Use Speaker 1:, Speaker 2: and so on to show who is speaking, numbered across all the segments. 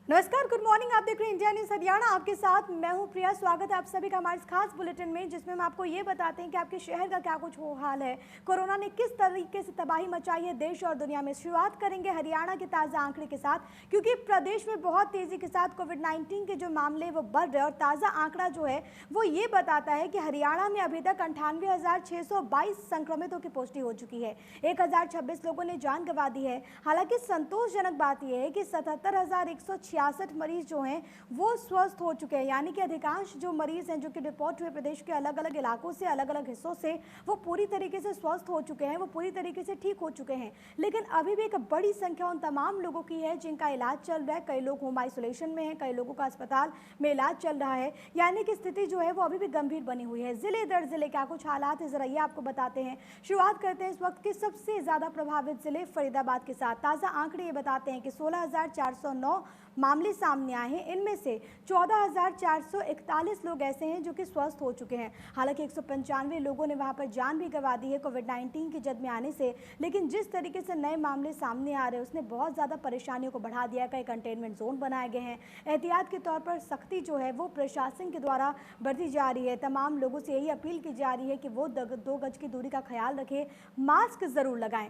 Speaker 1: नमस्कार, good morning. आप देख रहे हैं इंडिया न्यूज हरियाणा। आपके साथ मैं हूं प्रिया। स्वागत है आप सभी का हमारे इस खास बुलेटिन में, जिसमें हम आपको ये बताते हैं कि आपके शहर का क्या कुछ हाल है, कोरोना ने किस तरीके से तबाही मचाई है देश और दुनिया में। शुरुआत करेंगे हरियाणा के ताज़ा आंकड़े के साथ, क्योंकि प्रदेश में बहुत तेजी के साथ कोविड-19 के जो मामले वो बढ़ रहे हैं और ताज़ा आंकड़ा जो है वो ये बताता है कि हरियाणा में अभी तक 98,622 संक्रमितों की पुष्टि हो चुकी है। 1026 लोगों ने जान गंवा दी है। हालांकि संतोषजनक बात यह है कि 77,166 मरीज जो हैं वो स्वस्थ हो चुके हैं, यानी कि अधिकांश जो मरीज हैं जो कि रिपोर्ट हुए प्रदेश के अलग अलग इलाकों से, अलग अलग हिस्सों से, वो पूरी तरीके से स्वस्थ हो चुके हैं, वो पूरी तरीके से ठीक हो चुके हैं। लेकिन अभी भी एक बड़ी संख्या उन तमाम लोगों की है जिनका इलाज चल रहा है। कई लोग होम आइसोलेशन में हैं, कई लोगों का अस्पताल में इलाज चल रहा है, यानी कि स्थिति जो है वो अभी भी गंभीर बनी हुई है। जिले दर जिले क्या कुछ हालात है, जरा ये आपको बताते हैं। शुरुआत करते हैं इस वक्त के सबसे ज्यादा प्रभावित जिले फरीदाबाद के साथ। ताजा आंकड़े ये बताते हैं कि 16,409 मामले सामने आए हैं। इनमें से 14,441 लोग ऐसे हैं जो कि स्वस्थ हो चुके हैं। हालांकि 195 लोगों ने वहां पर जान भी गंवा दी है कोविड-19 की जद में आने से। लेकिन जिस तरीके से नए मामले सामने आ रहे हैं उसने बहुत ज़्यादा परेशानियों को बढ़ा दिया। कई कंटेनमेंट जोन बनाए गए हैं। एहतियात के तौर पर सख्ती जो है वो प्रशासन के द्वारा बढ़ती जा रही है। तमाम लोगों से यही अपील की जा रही है कि वो 2 गज की दूरी का ख्याल रखें, मास्क ज़रूर लगाएं।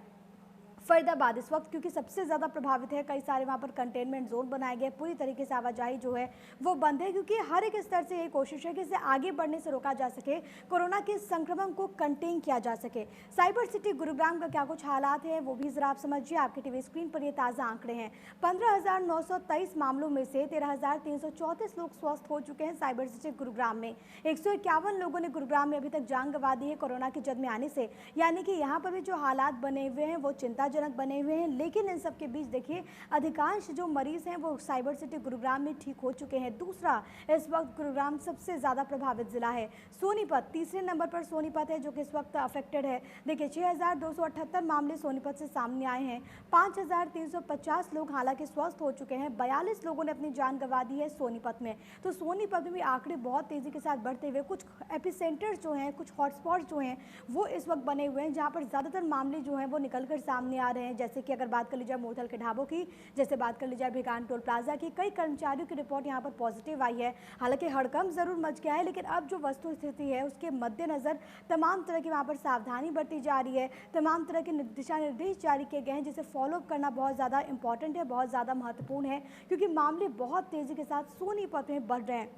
Speaker 1: फरीदाबाद इस वक्त क्योंकि सबसे ज़्यादा प्रभावित है, कई सारे वहाँ पर कंटेनमेंट जोन बनाए गए, पूरी तरीके से आवाजाही जो है वो बंद है, क्योंकि हर एक स्तर से ये कोशिश है कि इसे आगे बढ़ने से रोका जा सके, कोरोना के संक्रमण को कंटेन किया जा सके। साइबर सिटी गुरुग्राम का क्या कुछ हालात है वो भी जरा आप समझिए। आपके टीवी स्क्रीन पर ये ताज़ा आंकड़े हैं। 15,923 मामलों में से 13,334 लोग स्वस्थ हो चुके हैं। साइबर सिटी गुरुग्राम में 151 लोगों ने गुरुग्राम में अभी तक जान गंवा दी है कोरोना की जद में आने से, यानी कि यहाँ पर भी जो हालात बने हुए हैं वो चिंताजनक बने हुए हैं। लेकिन इन सब के बीच देखिए अधिकांश जो मरीज हैं वो साइबर सिटी गुरुग्राम में ठीक हो चुके हैं। दूसरा, इस वक्त गुरुग्राम सबसे ज़्यादा प्रभावित जिला है। सोनीपत तीसरे नंबर पर सोनीपत है जो कि इस वक्त अफेक्टेड है। देखिए 6,278 मामले सोनीपत से सामने आए हैं। 5,350 लोग हालांकि स्वस्थ हो चुके हैं। 42 लोगों ने अपनी जान गंवा दी है सोनीपत में। तो सोनीपत में भी आंकड़े बहुत तेज़ी के साथ बढ़ते हुए, कुछ एपिसेंटर्स जो हैं, कुछ हॉटस्पॉट जो हैं वो इस वक्त बने हुए हैं, जहाँ पर ज़्यादातर मामले जो हैं वो निकल कर सामने आ रहे हैं। जैसे कि अगर बात कर ली जाए मोरथल के ढाबों की, जैसे बात कर ली जाए भिगान टोल प्लाजा की, कई कर्मचारियों की रिपोर्ट यहाँ पर पॉजिटिव आई है। हालांकि हड़कंप जरूर मच गया है, लेकिन अब जो वस्तु स्थिति है उसके मद्देनजर तमाम तरह की वहाँ पर सावधानी बरती जा रही है। तमाम तरह के दिशा निर्देश जारी किए गए हैं, जिसे फॉलोअप करना बहुत ज़्यादा इंपॉर्टेंट है, बहुत ज़्यादा महत्वपूर्ण है, क्योंकि मामले बहुत तेज़ी के साथ सोनीपत में बढ़ रहे हैं।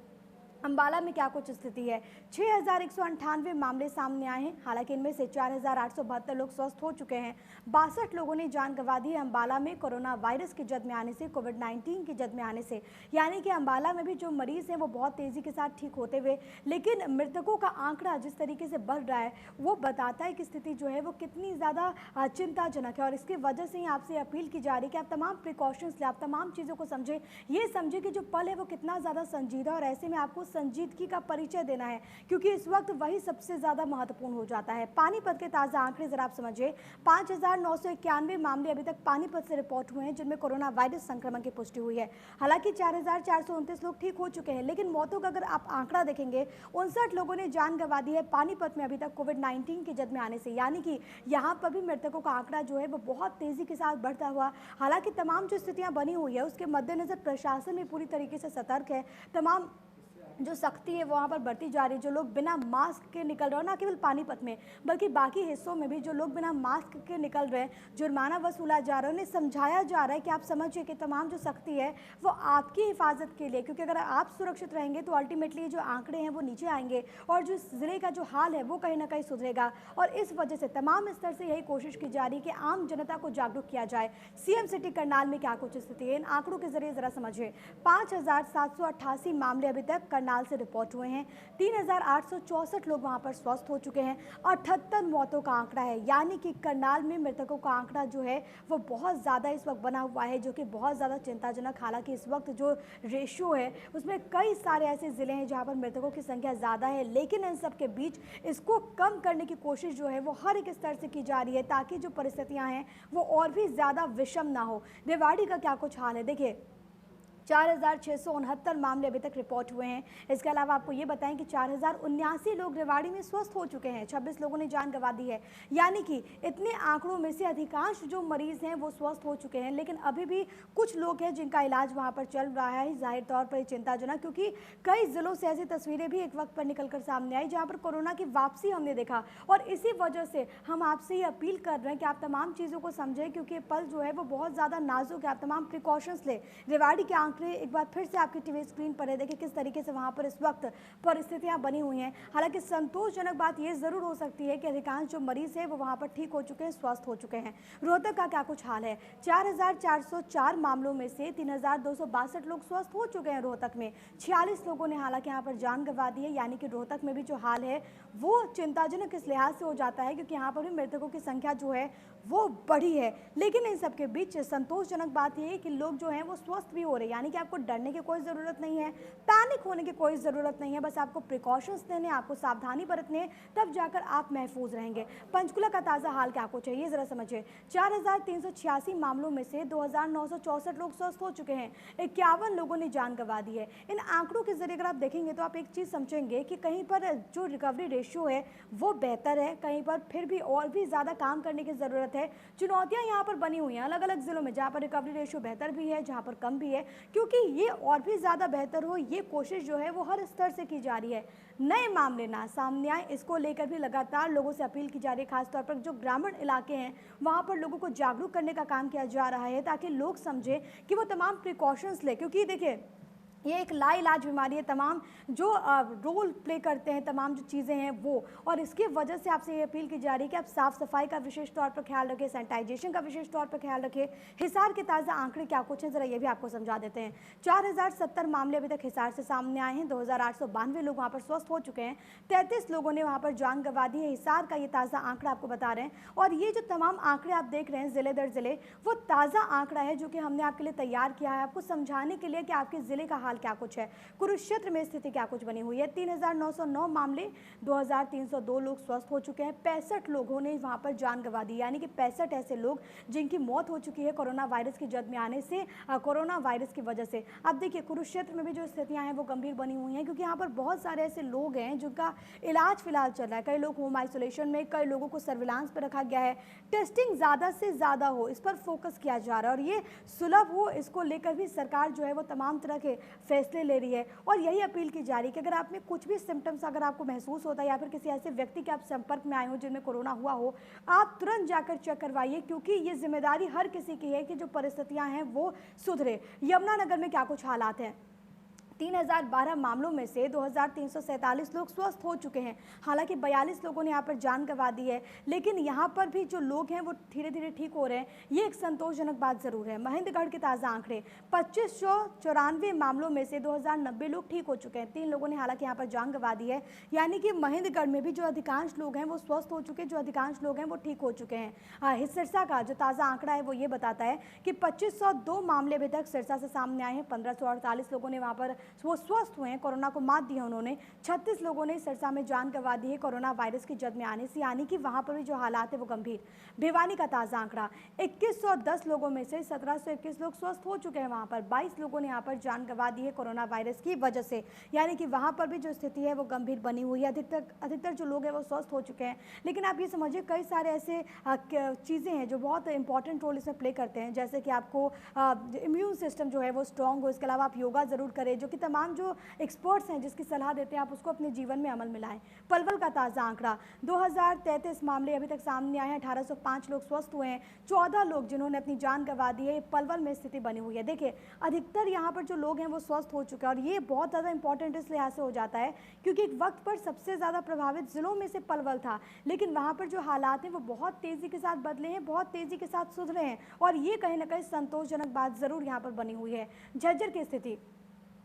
Speaker 1: अंबाला में क्या कुछ स्थिति है। 6,198 मामले सामने आए हैं। हालांकि इनमें से 4,872 लोग स्वस्थ हो चुके हैं। 62 लोगों ने जान गंवा दी है अंबाला में कोरोना वायरस की जद में आने से, कोविड-19 की जद में आने से। यानी कि अंबाला में भी जो मरीज हैं वो बहुत तेज़ी के साथ ठीक होते हुए, लेकिन मृतकों का आंकड़ा जिस तरीके से बढ़ रहा है वो बताता है कि स्थिति जो है वो कितनी ज़्यादा चिंताजनक है। और इसकी वजह से ही आपसे अपील की जा रही है कि आप तमाम प्रिकॉशंस लें, आप तमाम चीज़ों को समझें। ये समझें कि जो पल है वो कितना ज़्यादा संजीदा, और ऐसे में आपको संजीदगी का परिचय देना है, क्योंकि इस वक्त वही सबसे ज्यादा महत्वपूर्ण हो जाता है। पानीपत के ताजा आंकड़े जरा आप समझिए। 5,991 मामले अभी तक पानीपत से रिपोर्ट हुए हैं जिनमें कोरोना वायरस संक्रमण की पुष्टि हुई है। हालांकि 4,429 लोग ठीक हो चुके हैं, लेकिन मौतों का अगर आप आंकड़ा देखेंगे, 59 लोगों ने जान गंवा दी है पानीपत में अभी तक कोविड-19 की जद में आने से। यानी कि यहाँ पर भी मृतकों का आंकड़ा जो है वो बहुत तेजी के साथ बढ़ता हुआ। हालांकि तमाम जो स्थितियां बनी हुई है उसके मद्देनजर प्रशासन भी पूरी तरीके से सतर्क है। तमाम जो सख्ती है वहाँ पर बढ़ती जा रही है। जो लोग बिना मास्क के निकल रहे हैं, ना केवल पानीपत में बल्कि बाकी हिस्सों में भी जो लोग बिना मास्क के निकल रहे हैं, जुर्माना वसूला जा रहा है, उन्हें समझाया जा रहा है कि आप समझिए कि तमाम जो सख्ती है वो आपकी हिफाजत के लिए, क्योंकि अगर आप सुरक्षित रहेंगे तो अल्टीमेटली जो आंकड़े हैं वो नीचे आएंगे और जो ज़िले का जो हाल है वो कहीं ना कहीं सुधरेगा। और इस वजह से तमाम स्तर से यही कोशिश की जा रही है कि आम जनता को जागरूक किया जाए। सीएम सिटी करनाल में क्या कुछ स्थिति है, इन आंकड़ों के जरिए जरा समझिए। 5,788 मामले अभी तक करनाल से रिपोर्ट हुए हैं। 3,864 लोग वहां पर स्वस्थ हो चुके हैं। 78 मौतों का आंकड़ा है, यानी कि करनाल में मृतकों का आंकड़ा जो है वो बहुत ज़्यादा इस वक्त बना हुआ है, जो कि बहुत ज़्यादा चिंताजनक। हालांकि इस वक्त जो रेशियो है उसमें कई सारे ऐसे ज़िले हैं जहां पर मृतकों की संख्या ज़्यादा है, लेकिन इन सब के बीच इसको कम करने की कोशिश जो है वो हर एक स्तर से की जा रही है, ताकि जो परिस्थितियाँ हैं वो और भी ज़्यादा विषम ना हो। रेवाड़ी का क्या कुछ हाल है, देखिए 4,669 मामले अभी तक रिपोर्ट हुए हैं। इसके अलावा आपको ये बताएं कि 4,079 लोग रेवाड़ी में स्वस्थ हो चुके हैं, 26 लोगों ने जान गंवा दी है। यानी कि इतने आंकड़ों में से अधिकांश जो मरीज हैं वो स्वस्थ हो चुके हैं, लेकिन अभी भी कुछ लोग हैं जिनका इलाज वहां पर चल रहा है। जाहिर तौर पर चिंताजनक, क्योंकि कई जिलों से ऐसी तस्वीरें भी एक वक्त पर निकलकर सामने आई जहां पर कोरोना की वापसी हमने देखा। और इसी वजह से हम आपसे ये अपील कर रहे हैं कि आप तमाम चीज़ों को समझें, क्योंकि पल जो है वो बहुत ज़्यादा नाजुक है। आप तमाम प्रिकॉशंस लें। रेवाड़ी के आंकड़े एक बार फिर से आपकी टीवी स्क्रीन पर है, देखिए किस तरीके से वहां पर इस वक्त परिस्थितियां बनी हुई हैं। हालांकि संतोषजनक बात यह जरूर हो सकती है कि अधिकांश जो मरीज है वो वहां पर ठीक हो चुके हैं, स्वस्थ हो चुके हैं। रोहतक का क्या कुछ हाल है? 4,404 मामलों में से 3,262 लोग स्वस्थ हो चुके हैं रोहतक में। 46 लोगों ने हालांकि यहाँ पर जान गंवा दी है। यानी कि रोहतक में भी जो हाल है वो चिंताजनक इस लिहाज से हो जाता है क्योंकि यहाँ पर भी मृतकों की संख्या जो है वो बढ़ी है। लेकिन इन सबके बीच संतोषजनक बात यह है कि लोग जो हैं वो स्वस्थ भी हो रहे हैं। यानी कि आपको डरने की कोई ज़रूरत नहीं है, पैनिक होने की कोई ज़रूरत नहीं है। बस आपको प्रिकॉशंस लेने, आपको सावधानी बरतने, तब जाकर आप महफूज रहेंगे। पंचकुला का ताज़ा हाल क्या कुछ है ये ज़रा समझिए। 4,386 मामलों में से 2,964 लोग स्वस्थ हो चुके हैं, 51 लोगों ने जान गंवा दी है। इन आंकड़ों के जरिए अगर आप देखेंगे तो आप एक चीज़ समझेंगे कि कहीं पर जो रिकवरी रेशियो है वो बेहतर है, कहीं पर फिर भी और भी ज़्यादा काम करने की ज़रूरत है। चुनौतियां यहाँ पर बनी हुई हैं अलग अलग जिलों में, जहाँ पर रिकवरी रेशियो बेहतर भी है, जहाँ पर कम भी है। क्योंकि ये और भी ज़्यादा बेहतर हो, ये कोशिश जो है वो हर स्तर से की जा रही है। नए मामले ना सामने आए, इसको लेकर भी लगातार लोगों से अपील की जा रही है। खासतौर पर जो ग्रामीण इलाके हैं वहाँ पर लोगों को जागरूक करने का काम किया जा रहा है, ताकि लोग समझें कि वो तमाम प्रिकॉशंस ले। क्योंकि देखिए ये एक लाइलाज बीमारी है, तमाम जो रोल प्ले करते हैं, तमाम जो चीज़ें हैं वो, और इसकी वजह से आपसे ये अपील की जा रही है कि आप साफ़ सफाई का विशेष तौर पर ख्याल रखें, सैनिटाइजेशन का विशेष तौर पर ख्याल रखें। हिसार के ताज़ा आंकड़े क्या कुछ हैं ज़रा ये भी आपको समझा देते हैं। 4,070 मामले अभी तक हिसार से सामने आए हैं, 2,892 लोग वहाँ पर स्वस्थ हो चुके हैं, 33 लोगों ने वहाँ पर जान गंवा दी है। हिसार का ये ताज़ा आंकड़ा आपको बता रहे हैं। और ये जो तमाम आंकड़े आप देख रहे हैं ज़िले दर ज़िले, वो ताज़ा आंकड़ा है जो कि हमने आपके लिए तैयार किया है, आपको समझाने के लिए कि आपके ज़िले का हाल क्या कुछ है, कुरुक्षेत्र में स्थिति क्या कुछ बनी हुई है। 3,909 मामले, 2,302 लोग स्वस्थ हो चुके हैं, 65 लोगों ने वहां पर जान गंवा दी। यानी कि 65 ऐसे लोग जिनकी मौत हो चुकी है कोरोना वायरस की जद में आने से, कोरोना वायरस की वजह से। अब देखिए कुरुक्षेत्र में भी जो स्थितियां हैं वो गंभीर बनी हुई हैं, क्योंकि यहाँ पर बहुत सारे ऐसे लोग हैं जिनका इलाज फिलहाल चल रहा है। कई लोग होम आइसोलेशन में, कई लोगों को सर्विलांस पर रखा गया है। टेस्टिंग ज़्यादा से ज़्यादा हो, इस पर फोकस किया जा रहा है, और ये सुलभ हो, इसको लेकर भी सरकार जो है वो तमाम तरह के फैसले ले रही है। और यही अपील की जा रही है कि अगर आप में कुछ भी सिम्टम्स अगर आपको महसूस होता है, या फिर किसी ऐसे व्यक्ति के आप संपर्क में आए हो जिनमें कोरोना हुआ हो, आप तुरंत जाकर चेक करवाइए, क्योंकि ये जिम्मेदारी हर किसी की है कि जो परिस्थितियां हैं वो सुधरे। यमुनानगर में क्या कुछ हालात हैं? 3,012 मामलों में से 2,347 लोग स्वस्थ हो चुके हैं। हालांकि 42 लोगों ने यहाँ पर जान गंवा दी है, लेकिन यहाँ पर भी जो लोग हैं वो धीरे धीरे ठीक हो रहे हैं। ये एक संतोषजनक बात ज़रूर है। महेंद्रगढ़ के ताज़ा आंकड़े, 2,594 मामलों में से 2,090 लोग ठीक हो चुके हैं, 3 लोगों ने हालांकि यहाँ पर जान गंवा दी है। यानी कि महेंद्रगढ़ में भी जो अधिकांश लोग हैं वो स्वस्थ हो चुके हैं, जो अधिकांश लोग हैं वो ठीक हो चुके हैं। सिरसा का जो ताज़ा आंकड़ा है वो ये बताता है कि 2,502 मामले अभी तक सिरसा से सामने आए हैं, 1,548 लोगों ने वहाँ पर वो स्वस्थ हुए हैं, कोरोना को मात दी है उन्होंने। 36 लोगों ने सिरसा में जान गंवा दी है कोरोना वायरस की जद में आने से। यानी कि वहां पर भी जो हालात है वो गंभीर। भिवानी का ताज़ा आंकड़ा, 2110 लोगों में से 1721 लोग स्वस्थ हो चुके हैं। वहां पर 22 लोगों ने यहाँ पर जान गंवा दी है कोरोना वायरस की वजह से। यानी कि वहां पर भी जो स्थिति है वो गंभीर बनी हुई है। अधिकतर जो लोग हैं वो स्वस्थ हो चुके हैं। लेकिन आप ये समझिए कई सारे ऐसे चीज़ें हैं जो बहुत इंपॉर्टेंट रोल इसमें प्ले करते हैं, जैसे कि आपको इम्यून सिस्टम जो है वो स्ट्रॉन्ग हो। इसके अलावा आप योगा ज़रूर करें, जो कि तमाम जो एक्सपर्ट्स हैं जिसकी सलाह देते हैं आप उसको अपने जीवन में अमल में लाएं। पलवल का ताज़ा आंकड़ा, 2,033 मामले अभी तक सामने आए हैं, 1,805 लोग स्वस्थ हुए हैं, 14 लोग जिन्होंने अपनी जान गंवा दी है। पलवल में स्थिति बनी हुई है। देखिए अधिकतर यहाँ पर जो लोग हैं वो स्वस्थ हो चुके हैं, और ये बहुत ज़्यादा इंपॉर्टेंट इस लिहाज से हो जाता है क्योंकि एक वक्त पर सबसे ज़्यादा प्रभावित जिलों में से पलवल था, लेकिन वहाँ पर जो हालात हैं वो बहुत तेज़ी के साथ बदले हैं, बहुत तेज़ी के साथ सुधरे हैं, और ये कहीं ना कहीं संतोषजनक बात ज़रूर यहाँ पर बनी हुई है। झज्जर की स्थिति,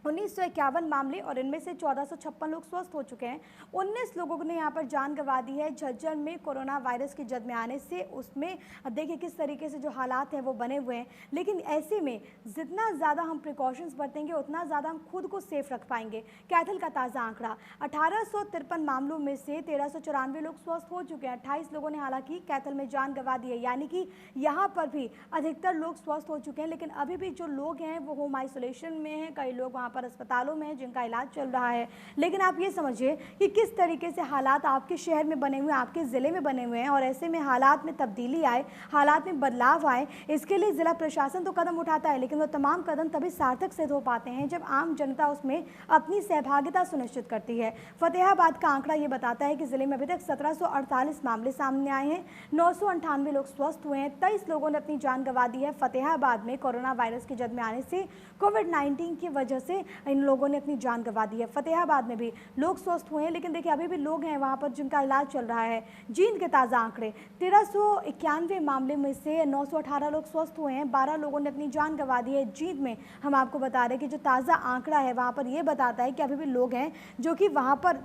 Speaker 1: 1951 मामले और इनमें से 1456 लोग स्वस्थ हो चुके हैं। 19 लोगों ने यहाँ पर जान गंवा दी है झज्जर में कोरोना वायरस की जद में आने से। उसमें देखिए किस तरीके से जो हालात हैं वो बने हुए हैं, लेकिन ऐसे में जितना ज़्यादा हम प्रिकॉशंस बरतेंगे उतना ज़्यादा हम खुद को सेफ रख पाएंगे। कैथल का ताज़ा आंकड़ा 1853 मामलों में से 1394 लोग स्वस्थ हो चुके हैं। 28 लोगों ने हालांकि कैथल में जान गंवा दी है, यानी कि यहाँ पर भी अधिकतर लोग स्वस्थ हो चुके हैं, लेकिन अभी भी जो लोग हैं वो होम आइसोलेशन में हैं। कई लोग वहाँ पर अस्पतालों में हैं जिनका इलाज चल रहा है। लेकिन आप ये समझिए कि किस तरीके से हालात आपके शहर में बने हुए हैं, आपके ज़िले में बने हुए हैं, और ऐसे में हालात में तब्दीली आए, हालात में बदलाव आए, इसके लिए ज़िला प्रशासन तो कदम उठाता है, लेकिन वो तमाम कदम तभी सार्थक सिद्ध हो पाते हैं जब आम जनता उसमें अपनी सहभागिता सुनिश्चित करती है। फतेहाबाद का आंकड़ा ये बताता है कि ज़िले में अभी तक 1748 मामले सामने आए हैं, 998 लोग स्वस्थ हुए हैं, 23 लोगों ने अपनी जान गंवा दी है। फतेहाबाद में कोरोना वायरस की जद में आने से, कोविड-19 की वजह से इन लोगों ने अपनी जान गंवा दी है। फतेहाबाद में भी लोग स्वस्थ हुए हैं, लेकिन देखिए अभी भी लोग हैं वहाँ पर जिनका इलाज चल रहा है। जींद के ताज़ा आंकड़े 1391 मामले में से 918 लोग स्वस्थ हुए हैं, 12 लोगों ने अपनी जान गंवा दी है। जींद में हम आपको बता रहे हैं कि जो ताज़ा आंकड़ा है वहाँ पर ये बताता है कि अभी भी लोग हैं जो कि वहाँ पर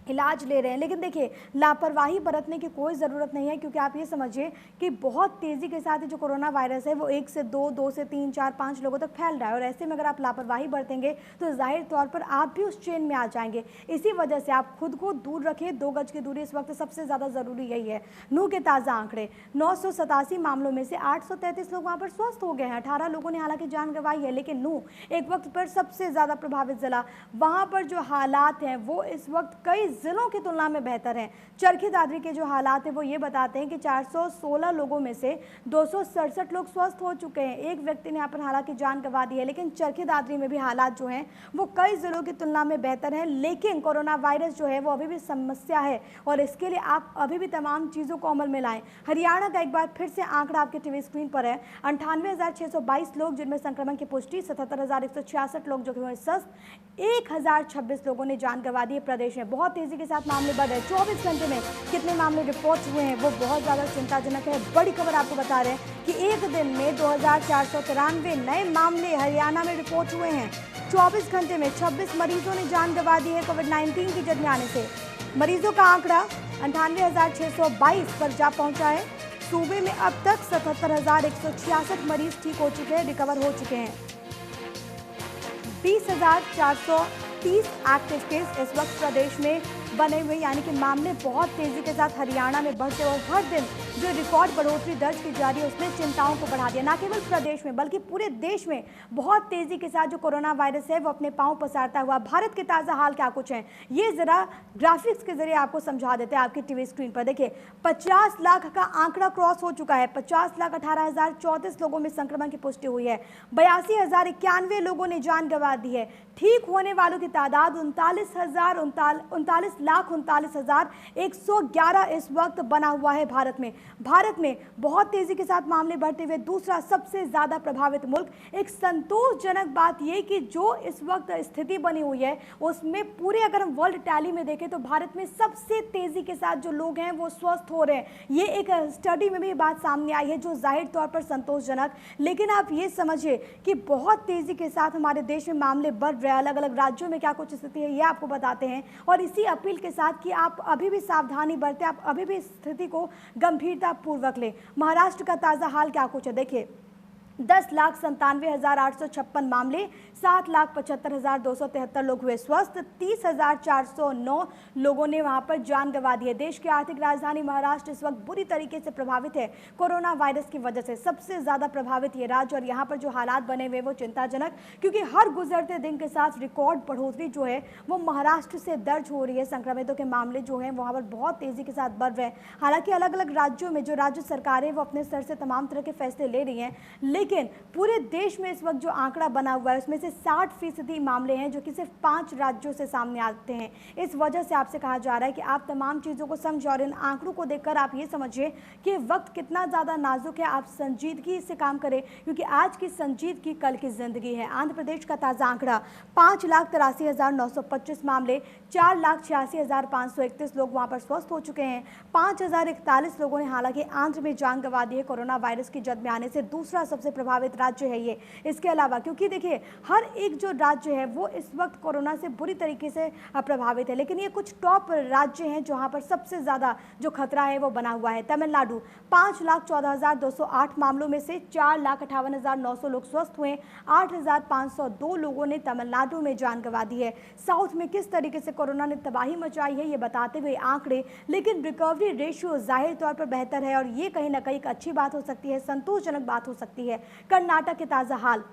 Speaker 1: इलाज ले रहे हैं। लेकिन देखिए लापरवाही बरतने की कोई ज़रूरत नहीं है, क्योंकि आप ये समझिए कि बहुत तेज़ी के साथ जो कोरोना वायरस है वो 1 से 2, 2 से 3, 4, 5 लोगों तक फैल रहा है, और ऐसे में अगर आप लापरवाही बरतेंगे तो जाहिर तौर पर आप भी उस चेन में आ जाएंगे। इसी वजह से आप खुद को दूर रखें। 2 गज की दूरी इस वक्त सबसे ज़्यादा ज़रूरी यही है। नूह के ताज़ा आंकड़े 987 मामलों में से 833 लोग वहाँ पर स्वस्थ हो गए हैं। 18 लोगों ने हालांकि जान गंवाई है, लेकिन नूह एक वक्त पर सबसे ज़्यादा प्रभावित जिला। वहाँ पर जो हालात हैं वो इस वक्त कई जिलों की तुलना में बेहतर हैं। चरखी दादरी के जो हालात हैं वो ये बताते हैं कि 416 लोगों में से 267 लोग स्वस्थ हो चुके हैं। एक व्यक्ति ने यहाँ पर हालांकि जान गंवा दी है, लेकिन चरखी दादरी में भी हालात जो हैं वो कई जिलों की तुलना में बेहतर हैं। लेकिन कोरोना वायरस जो है वो अभी भी समस्या है, और इसके लिए आप अभी भी तमाम चीज़ों को अमल में लाएं। हरियाणा का एक बार फिर से आंकड़ा आपके टीवी स्क्रीन पर है। 98,622 लोग जिनमें संक्रमण की पुष्टि, 77,166 लोग जो कि हुए स्वस्थ, 1,026 लोगों ने जान गंवा दी है। प्रदेश में बहुत तेजी के साथ मामले बढ़ रहे हैं। 24 घंटे में कितने मामले रिपोर्ट हुए हैं वो बहुत ज़्यादा चिंताजनक है। बड़ी खबर आपको बता रहे हैं कि एक दिन में 2,493 नए मामले हरियाणा में रिपोर्ट हुए हैं। 24 घंटे में 26 मरीजों ने जान गंवा दी है कोविड-19 की जद में आने से। मरीजों का आंकड़ा 98,622 पर जा पहुंचा है। सूबे में अब तक 77,166 मरीज ठीक हो चुके हैं, रिकवर हो चुके हैं। 20,430 एक्टिव केस इस वक्त प्रदेश में बने हुए, यानी कि मामले बहुत तेजी के साथ हरियाणा में बढ़ते, और हर दिन जो रिकॉर्ड बढ़ोतरी दर्ज की जा रही है उसने चिंताओं को बढ़ा दिया। न केवल प्रदेश में बल्कि पूरे देश में बहुत तेजी के साथ जो कोरोना वायरस है वो अपने पांव पसारता हुआ। भारत के ताज़ा हाल क्या कुछ हैं ये जरा ग्राफिक्स के जरिए आपको समझा देते हैं आपकी टीवी स्क्रीन पर। देखिए 50 लाख का आंकड़ा क्रॉस हो चुका है। 50,18,034 लोगों में संक्रमण की पुष्टि हुई है। 82,091 लोगों ने जान गंवा दी है। ठीक होने वालों की तादाद 39,39,111 इस वक्त बना हुआ है भारत में। भारत में बहुत तेजी के साथ मामले बढ़ते हुए दूसरा सबसे ज्यादा प्रभावित मुल्क। एक संतोषजनक बात यह कि जो इस वक्त स्थिति बनी हुई है उसमें पूरे अगर हम वर्ल्ड टैली में देखें तो भारत में सबसे तेजी के साथ जो लोग हैं वो स्वस्थ हो रहे हैं। ये एक स्टडी में भी बात सामने आई है जो जाहिर तौर पर संतोषजनक। लेकिन आप ये समझिए कि बहुत तेजी के साथ हमारे देश में मामले बढ़ रहे हैं। अलग अलग राज्यों में क्या कुछ स्थिति है ये आपको बताते हैं, और इसी अपील के साथ कि आप अभी भी सावधानी बरतें, आप अभी भी स्थिति को गंभीरता पूर्वक लें। महाराष्ट्र का ताज़ा हाल क्या कुछ है देखिए। 10,97,856 मामले, 7,75,273 लोग हुए स्वस्थ, 30,409 लोगों ने वहां पर जान गंवा दी है। देश की आर्थिक राजधानी महाराष्ट्र इस वक्त बुरी तरीके से प्रभावित है कोरोना वायरस की वजह से। सबसे ज्यादा प्रभावित ये राज्य, और यहाँ पर जो हालात बने हुए वो चिंताजनक, क्योंकि हर गुजरते दिन के साथ रिकॉर्ड बढ़ोतरी जो है वो महाराष्ट्र से दर्ज हो रही है। संक्रमितों के मामले जो हैं वहाँ पर बहुत तेजी के साथ बढ़ रहे हैं। हालांकि अलग अलग राज्यों में जो राज्य सरकारें वो अपने स्तर से तमाम तरह के फैसले ले रही हैं, लेकिन पूरे देश में इस वक्त जो आंकड़ा बना हुआ है उसमें से 60% मामले हैं जो कि सिर्फ 5 राज्यों से सामने आते हैं। इस वजह से आपसे कहा जा रहा है कि आप तमाम चीज़ों को समझें, और इन आंकड़ों को देखकर आप ये समझिए कि वक्त कितना ज़्यादा नाजुक है। आप संजीदगी से काम करें, क्योंकि आज की संजीदगी कल की जिंदगी है। आंध्र प्रदेश का ताज़ा आंकड़ा 5,83,925 मामले, 4,86,531 लोग वहाँ पर स्वस्थ हो चुके हैं। 5,041 लोगों ने हालांकि आंध्र में जान गंवा दी है। कोरोना वायरस की जद में आने से दूसरा सबसे से प्रभावित राज्य है ये। इसके अलावा क्योंकि देखिए हर एक जो राज्य है वो इस वक्त कोरोना से बुरी तरीके से प्रभावित है, लेकिन ये कुछ टॉप राज्य हैं जहां पर सबसे ज़्यादा जो खतरा है वो बना हुआ है। तमिलनाडु 5,14,208 मामलों में से 4,58,900 लोग स्वस्थ हुए, 8,502 लोगों ने तमिलनाडु में जान गंवा दी है। साउथ में किस तरीके से कोरोना ने तबाही मचाई है ये बताते हुए आंकड़े, लेकिन रिकवरी रेशियो जाहिर तौर पर बेहतर है और ये कहीं ना कहीं एक अच्छी बात हो सकती है, संतोषजनक बात हो सकती है। कर्नाटक के ताज़ा हाल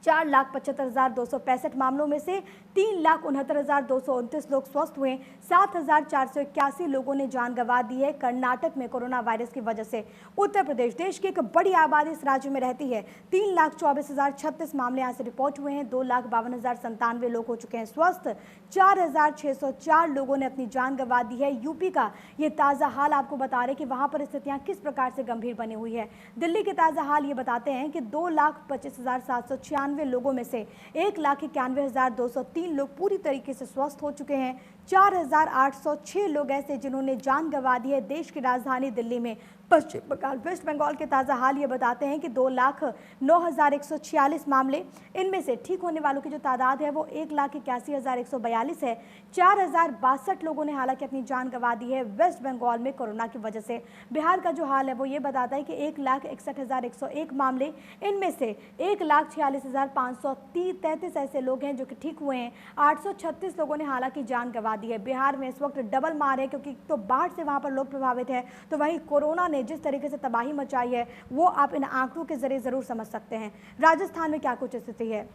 Speaker 1: 4,75,265 मामलों में से 3,69,229 लोग स्वस्थ हुए, 7,481 लोगों ने जान गंवा दी है कर्नाटक में कोरोना वायरस की वजह से। उत्तर प्रदेश देश की एक बड़ी आबादी इस राज्य में रहती है, 3,24,036 मामले यहाँ से रिपोर्ट हुए हैं, 2,52,097 लोग हो चुके हैं स्वस्थ, 4,604 लोगों ने अपनी जान गंवा दी है। यूपी का ये ताज़ा हाल आपको बता रहे कि वहाँ पर स्थितियाँ किस प्रकार से गंभीर बनी हुई है। दिल्ली के ताज़ा हाल ये बताते हैं कि 2,25,796 लोगों में से 1,91,203 लोग पूरी तरीके से स्वस्थ हो चुके हैं। 4,806 लोग ऐसे जिन्होंने जान गंवा दी है देश की राजधानी दिल्ली में। पश्चिम बंगाल वेस्ट बंगाल के ताज़ा हाल ये बताते हैं कि 2,09,146 मामले, इनमें से ठीक होने वालों की जो तादाद है वो 1,81,142 है। 4,062 लोगों ने हालांकि अपनी जान गंवा दी है वेस्ट बंगाल में कोरोना की वजह से। बिहार का जो हाल है वो ये बताता है कि 1,61,101 मामले, इनमें से 1,46,533 ऐसे लोग हैं जो कि ठीक हुए हैं। 836 लोगों ने हालांकि जान गंवा दी है। बिहार में इस वक्त डबल मार है क्योंकि तो बाढ़ से वहाँ पर लोग प्रभावित हैं, तो वहीं कोरोना ने जिस तरीके से तबाही मचाई है वो आप इन आंकड़ों के जरिए जरूर समझ सकते हैं। राजस्थान में क्या कुछ स्थिति है।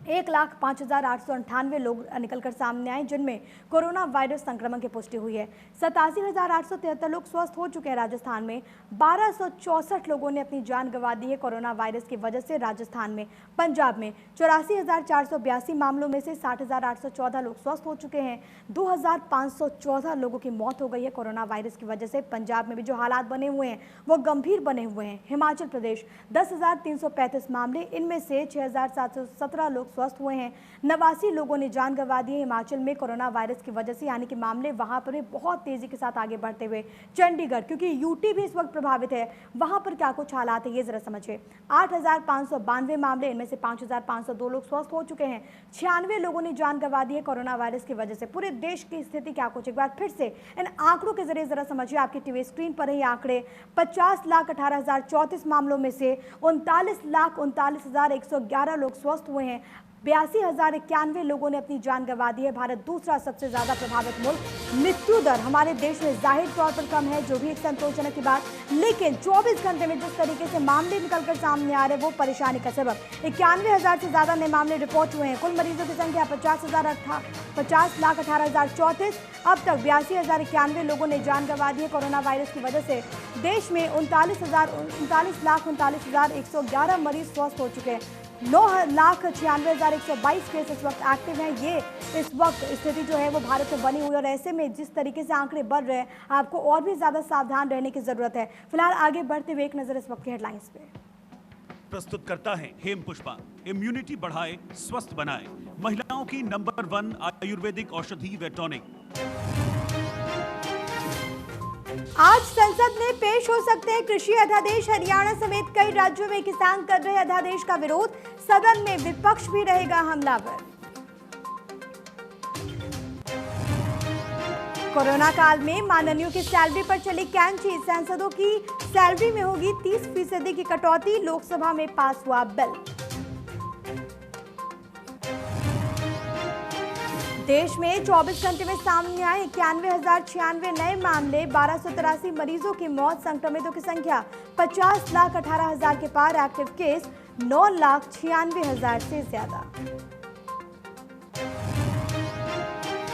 Speaker 1: 1,05,898 लोग निकलकर सामने आए जिनमें कोरोना वायरस संक्रमण की पुष्टि हुई है। 87,873 लोग स्वस्थ हो चुके हैं राजस्थान में। 1,264 लोगों ने अपनी जान गंवा दी है कोरोना वायरस की वजह से राजस्थान में। पंजाब में 84,482 मामलों में से 60,814 लोग स्वस्थ हो चुके हैं। 2,514 लोगों की मौत हो गई है कोरोना वायरस की वजह से। पंजाब में भी जो हालात बने हुए हैं वो गंभीर बने हुए हैं। हिमाचल प्रदेश 10,335 मामले, इनमें से 6,717 लोग स्वस्थ हुए हैं। 89 लोगों ने जान गंवा दी है हिमाचल में कोरोना वायरस की वजह से, यानी कि मामले वहां पर भी बहुत तेजी के साथ आगे बढ़ते हुए। चंडीगढ़ क्योंकि यूटी भी इस वक्त प्रभावित है, वहां पर क्या कुछ हालात है ये जरा समझिए। 8,592 मामले, इनमें से 5,502 लोग स्वस्थ हो चुके हैं। 96 लोगों ने जान गंवा दी है कोरोना वायरस की वजह से। पूरे देश की स्थिति क्या कुछ, एक बार फिर से इन आंकड़ों के जरिए जरा समझिए। आपकी टीवी स्क्रीन पर है ये आंकड़े। 50,18,034 मामलों में से 39,39,111 लोग स्वस्थ हुए हैं। 82,091 लोगों ने अपनी जान गंवा दी है। भारत दूसरा सबसे ज्यादा प्रभावित मुल्क। मृत्यु दर हमारे देश में जाहिर तौर पर कम है, जो भी एक संतोषजनक की बात, लेकिन 24 घंटे में जिस तरीके से मामले निकलकर सामने आ रहे हैं वो परेशानी का सबब। 91,000 से ज्यादा नए मामले रिपोर्ट हुए हैं। कुल मरीजों की संख्या 50,18,034। अब तक 82,091 लोगों ने जान गंवा दी है कोरोना वायरस की वजह से। देश में 39,39,111 मरीज स्वस्थ हो चुके हैं। 9,96,122 केस इस वक्त एक्टिव हैं। ये इस वक्त स्थिति जो है वो भारत में बनी हुई है और ऐसे में जिस तरीके से आंकड़े बढ़ रहे हैं आपको और भी ज्यादा सावधान रहने की जरूरत है। फिलहाल आगे बढ़ते हुए एक नजर इस वक्त की हेडलाइंस पे।
Speaker 2: प्रस्तुत करता है हेम पुष्पा। इम्यूनिटी बढ़ाए, स्वस्थ बनाए, महिलाओं की नंबर 1 आयुर्वेदिक औषधि व टॉनिक।
Speaker 1: आज संसद में पेश हो सकते हैं कृषि अध्यादेश। हरियाणा समेत कई राज्यों में किसान कर रहे अध्यादेश का विरोध। सदन में विपक्ष भी रहेगा हमलावर। कोरोना काल में माननीयों की सैलरी पर चली कैंची। सांसदों की सैलरी में होगी 30% की कटौती। लोकसभा में पास हुआ बिल। देश में 24 घंटे में सामने आए 91,096 नए मामले। 1,283 मरीजों की मौत। संक्रमितों की संख्या 50,18,000 के पार। एक्टिव केस 9,96,000 से ज्यादा।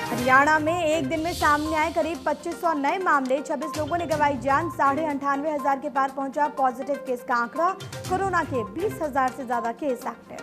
Speaker 1: हरियाणा में एक दिन में सामने आए करीब 2500 नए मामले। 26 लोगों ने गंवाई जान। 98,500 के पार पहुंचा पॉजिटिव केस का आंकड़ा। कोरोना के 20,000 से ज्यादा केस एक्टिव।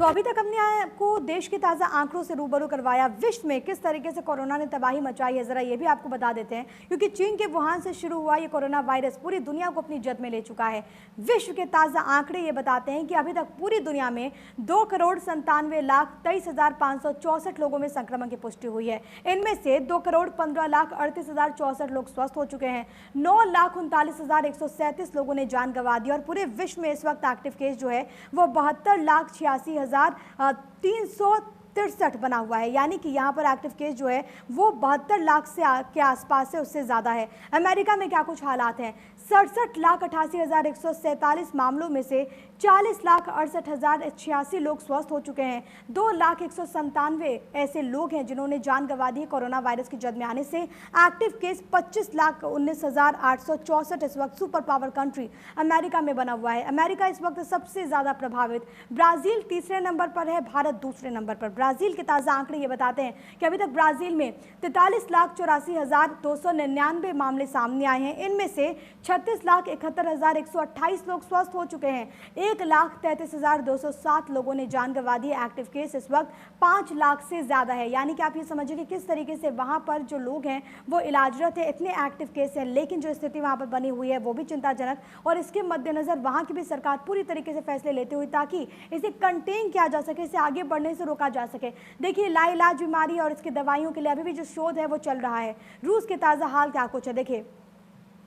Speaker 1: तो अभी तक हमने आपको देश के ताज़ा आंकड़ों से रूबरू करवाया। विश्व में किस तरीके से कोरोना ने तबाही मचाई है, जरा ये भी आपको बता देते हैं, क्योंकि चीन के वुहान से शुरू हुआ ये कोरोना वायरस पूरी दुनिया को अपनी जद में ले चुका है। विश्व के ताज़ा आंकड़े ये बताते हैं कि अभी तक पूरी दुनिया में 2,97,23,564 लोगों में संक्रमण की पुष्टि हुई है। इनमें से 2,15,38,064 लोग स्वस्थ हो चुके हैं। 9,39,137 लोगों ने जान गंवा दी और पूरे विश्व में इस वक्त एक्टिव केस जो है वो 72,86,363 बना हुआ है। यानी कि यहाँ पर एक्टिव केस जो है वो 72 लाख के आसपास है, उससे ज़्यादा है। अमेरिका में क्या कुछ हालात हैं? 67,88,147 मामलों में से 40,68,086 लोग स्वस्थ हो चुके हैं। 2,197 ऐसे लोग हैं जिन्होंने जान गंवा दी कोरोना वायरस की जद में आने से। एक्टिव केस 25,19,864 इस वक्त सुपर पावर कंट्री अमेरिका में बना हुआ है। अमेरिका इस वक्त सबसे ज़्यादा प्रभावित, ब्राज़ील तीसरे नंबर पर है, भारत दूसरे नंबर पर। ब्राज़ील के ताज़ा आंकड़े ये बताते हैं कि अभी तक ब्राज़ील में 43,84,299 मामले सामने आए हैं। इनमें से 36,71,128 लोग स्वस्थ हो चुके हैं। 1,33,207 लोगों ने जान गंवा दी। एक्टिव केस इस वक्त 5 लाख से ज़्यादा है। यानी कि आप ये समझिए कि किस तरीके से वहाँ पर जो लोग हैं वो इलाजरत है, इतने एक्टिव केस हैं, लेकिन जो स्थिति वहाँ पर बनी हुई है वो भी चिंताजनक। और इसके मद्देनज़र वहाँ की भी सरकार पूरी तरीके से फैसले लेते हुए ताकि इसे कंटेन किया जा सके, इसे आगे बढ़ने से रोका जा सके। देखिए, लाइलाज बीमारी और इसकी दवाइयों के लिए अभी भी जो शोध है वो चल रहा है। रूस के ताज़ा हाल क्या कुछ है, देखिए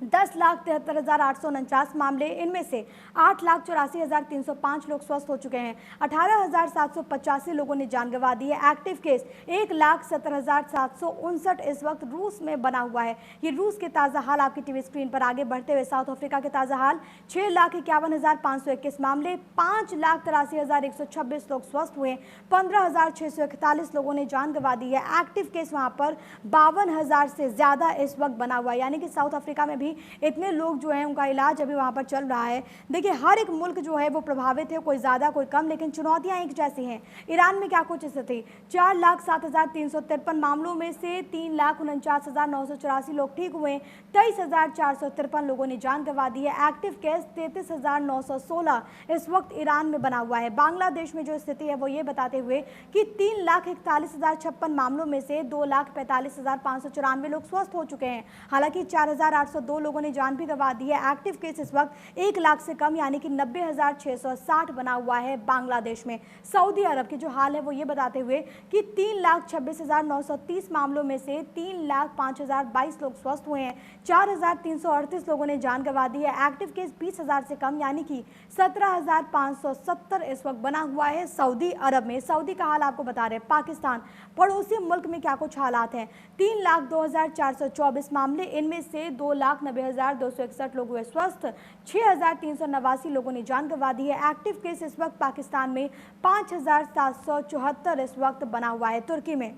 Speaker 1: 10,73,849 मामले, इनमें से 8,84,305 लोग स्वस्थ हो चुके हैं। 18,785 लोगों ने जान गंवा दी है। एक्टिव केस 1,70,759 इस वक्त रूस में बना हुआ है। ये रूस के ताज़ा हाल आपकी टीवी स्क्रीन पर। आगे बढ़ते हुए साउथ अफ्रीका के ताज़ा हाल, 6,51,521 मामले, 5,83,126 लोग स्वस्थ हुए, 15,641 लोगों ने जान गंवा दी है। एक्टिव केस वहाँ पर 52,000 से ज़्यादा इस वक्त बना हुआ है। यानी कि साउथ अफ्रीका में भी इतने लोग जो हैं उनका इलाज अभी वहाँ पर चल रहा है। देखिए, हर एक मुल्क जो है वो प्रभावित है, कोई ज़्यादा कोई कम, लेकिन चुनौतियाँ एक जैसी हैं। ईरान में क्या कुछ स्थिति, 4,07,353 मामलों में से 3,49,984 लोग ठीक हुए, 23,453 लोगों ने जान गंवा दी है। एक्टिव केस 33,916 इस वक्त ईरान में बना हुआ है। बांग्लादेश में जो स्थिति है वो ये बताते हुए कि 3,41,056 मामलों में से 2,45,594 लोग स्वस्थ हो चुके हैं। हालांकि 4,802 लोगों ने जान भी गंवा दी है। एक्टिव केस इस वक्त 1 लाख से कम यानी कि 90,660 बना हुआ है बांग्लादेश में। सऊदी अरब के जो हाल है वो ये बताते हुए कि 3,26,930 मामलों में से 3,05,022 लोग स्वस्थ हुए हैं। 4,338 लोगों ने जान गंवा दी है। एक्टिव केस 20,000 से कम यानी कि 17,570 इस वक्त बना हुआ है सऊदी अरब में। सऊदी का हाल आपको बता रहे हैं। पाकिस्तान, पड़ोसी मुल्क में क्या कुछ हालात हैं, 3,02,424 मामले, इनमें से 2,90,261 लोग हुए स्वस्थ, 6,389 लोगों ने जान गंवा दी है। एक्टिव केस इस वक्त पाकिस्तान में 5,774 इस वक्त बना हुआ है। तुर्की में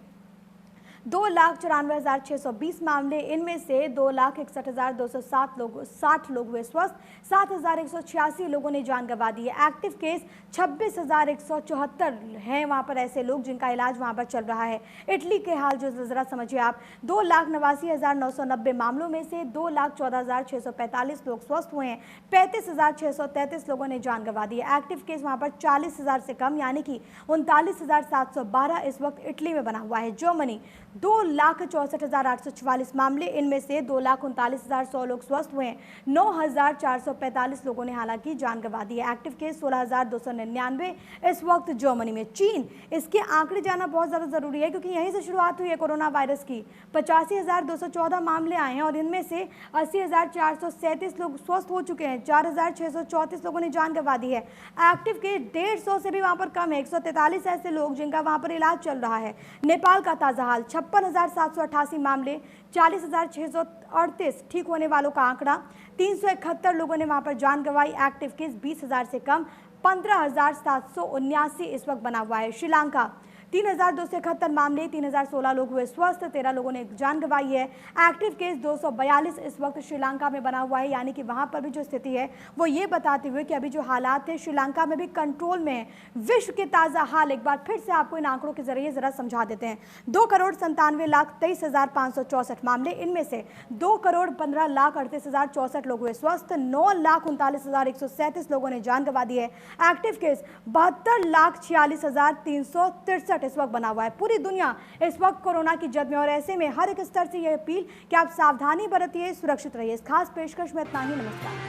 Speaker 1: 2,94,620 मामले, इनमें से 2,61,260 लोग हुए स्वस्थ, 7,186 लोगों ने जान गंवा दी है। एक्टिव केस 26,174 हैं वहाँ पर ऐसे लोग जिनका इलाज वहाँ पर चल रहा है। इटली के हाल जो ज़रा समझिए आप, 2,89,990 मामलों में से 2,14,645 लोग स्वस्थ हुए हैं, 35,633 लोगों ने जान गंवा दी है। एक्टिव केस वहाँ पर 40,000 से कम यानी कि 39,712 इस वक्त इटली में बना हुआ है। जर्मनी, 2,64,844 मामले, इनमें से 2,39,100 लोग स्वस्थ हुए हैं, 9,445 लोगों ने हालांकि जान गंवा दी है। एक्टिव केस 16,299 इस वक्त जर्मनी में। चीन, इसके आंकड़े जाना बहुत ज़्यादा ज़रूरी है क्योंकि यहीं से शुरुआत हुई है कोरोना वायरस की। 85,214 मामले आए हैं और इनमें से 80,437 लोग स्वस्थ हो चुके हैं, 4,634 लोगों ने जान गंवा दी है। एक्टिव केस 150 से भी वहाँ पर कम है, 143 ऐसे लोग जिनका वहाँ पर इलाज चल रहा है। नेपाल का ताज़ा हाल, 56,788 मामले, 40,638 ठीक होने वालों का आंकड़ा, 371 लोगों ने वहां पर जान गंवाई। एक्टिव केस 20,000 से कम, 15,779 इस वक्त बना हुआ है। श्रीलंका, 3,271 मामले, 3,016 लोग हुए स्वस्थ, 13 लोगों ने जान गंवाई है। एक्टिव केस 242 इस वक्त श्रीलंका में बना हुआ है, यानी कि वहां पर भी जो स्थिति है वो ये बताते हुए कि अभी जो हालात है श्रीलंका में भी कंट्रोल में है। विश्व के ताजा हाल एक बार फिर से आपको इन आंकड़ों के जरिए जरा समझा देते हैं। 2,97,23,564 मामले, इनमें से 2,15,38,064 लोग हुए स्वस्थ, 9,39,137 लोगों ने जान गंवा दी है। एक्टिव केस 72,46,363 इस वक्त बना हुआ है। पूरी दुनिया इस वक्त कोरोना की जद में, और ऐसे में हर एक स्तर से यह अपील कि आप सावधानी बरतिए, सुरक्षित रहिए। इस खास पेशकश में इतना ही। नमस्कार।